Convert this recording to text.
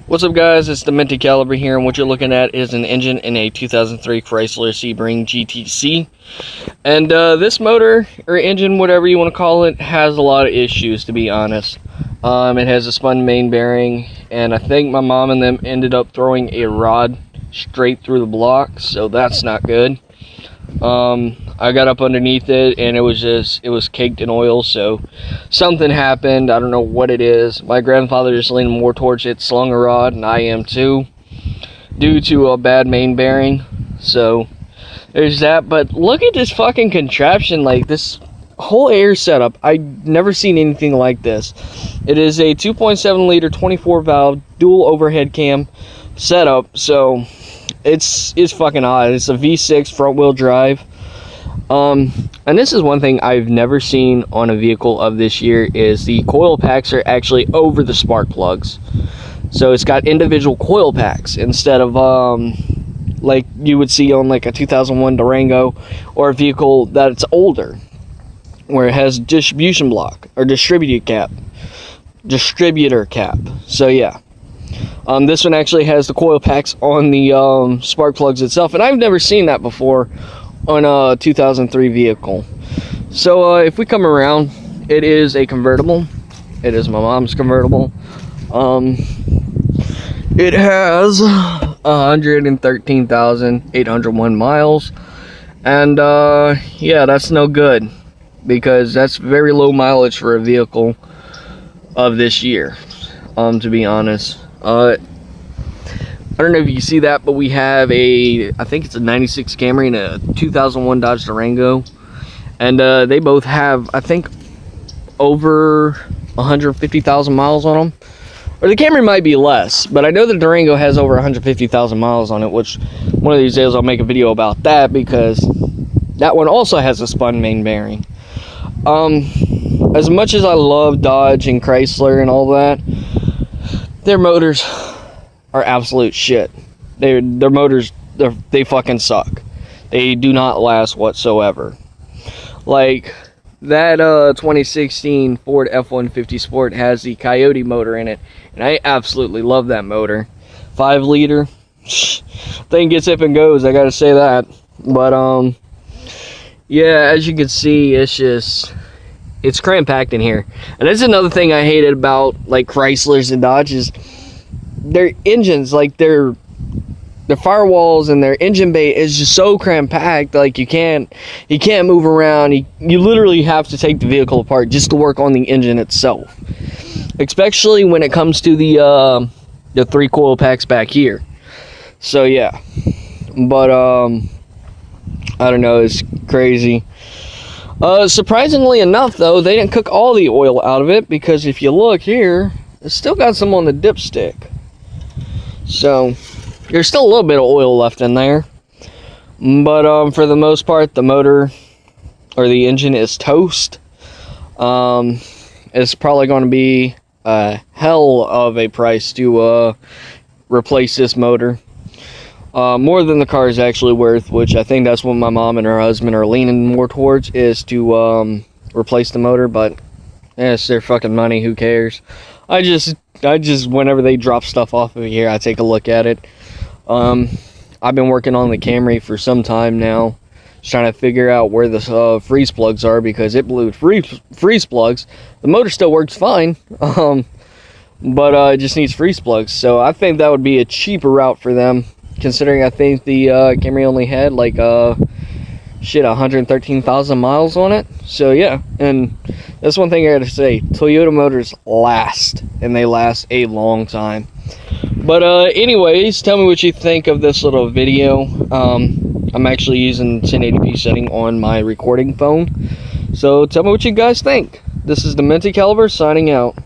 What's up, guys? It's the Minty Caliber here, and what you're looking at is an engine in a 2003 Chrysler Sebring GTC. And this motor, or engine, whatever you want to call it, has a lot of issues, to be honest. It has a spun main bearing, and I think my mom and them ended up throwing a rod straight through the block, so that's not good. I got up underneath it, and it was caked in oil, so something happened. I don't know what it is. My grandfather is leaning more towards it slung a rod, and I am too, due to a bad main bearing. So there's that. But look at this fucking contraption, like this whole air setup. I've never seen anything like this. It is a 2.7 liter 24 valve dual overhead cam setup, so it's fucking odd. It's a V6 front wheel drive. And this is one thing I've never seen on a vehicle of this year, is the coil packs are actually over the spark plugs. So it's got individual coil packs instead of like you would see on like a 2001 Durango or a vehicle that's older, where it has distribution block or distributor cap. So yeah. This one actually has the coil packs on the spark plugs itself, and I've never seen that before on a 2003 vehicle. So if we come around, it is a convertible. It is my mom's convertible. It has 113,801 miles, and yeah, that's no good, because that's very low mileage for a vehicle of this year, to be honest. I don't know if you can see that, but we have I think it's a 96 Camry and a 2001 Dodge Durango. And they both have, I think, over 150,000 miles on them. Or the Camry might be less, but I know the Durango has over 150,000 miles on it, which one of these days I'll make a video about that, because that one also has a spun main bearing. As much as I love Dodge and Chrysler and all that, their motors are absolute shit. Their motors, they fucking suck. They do not last whatsoever. Like that 2016 Ford F-150 Sport has the Coyote motor in it, and I absolutely love that motor. 5 liter, thing gets up and goes, I gotta say that. But yeah, as you can see, it's cram packed in here. And that's another thing I hated about like Chryslers and Dodges. Their engines, like their firewalls and their engine bay is just so cram packed. Like you can't move around. You literally have to take the vehicle apart just to work on the engine itself, especially when it comes to the 3 coil packs back here. So yeah, but I don't know, it's crazy. Surprisingly enough, though, they didn't cook all the oil out of it, because if you look here, it's still got some on the dipstick. So there's still a little bit of oil left in there. But for the most part, the motor or the engine is toast. It's probably going to be a hell of a price to replace this motor. More than the car is actually worth, which I think that's what my mom and her husband are leaning more towards, is to replace the motor. But yeah, it's their fucking money, who cares? I just whenever they drop stuff off of here, I take a look at it. I've been working on the Camry for some time now, just trying to figure out where the freeze plugs are, because it blew freeze plugs. The motor still works fine, but it just needs freeze plugs. So I think that would be a cheaper route for them, considering I think the Camry only had like 113,000 miles on it. So yeah, and that's one thing I gotta say, Toyota motors last, and they last a long time. But anyways, tell me what you think of this little video. I'm actually using 1080p setting on my recording phone, so tell me what you guys think. This is the Minty Caliber signing out.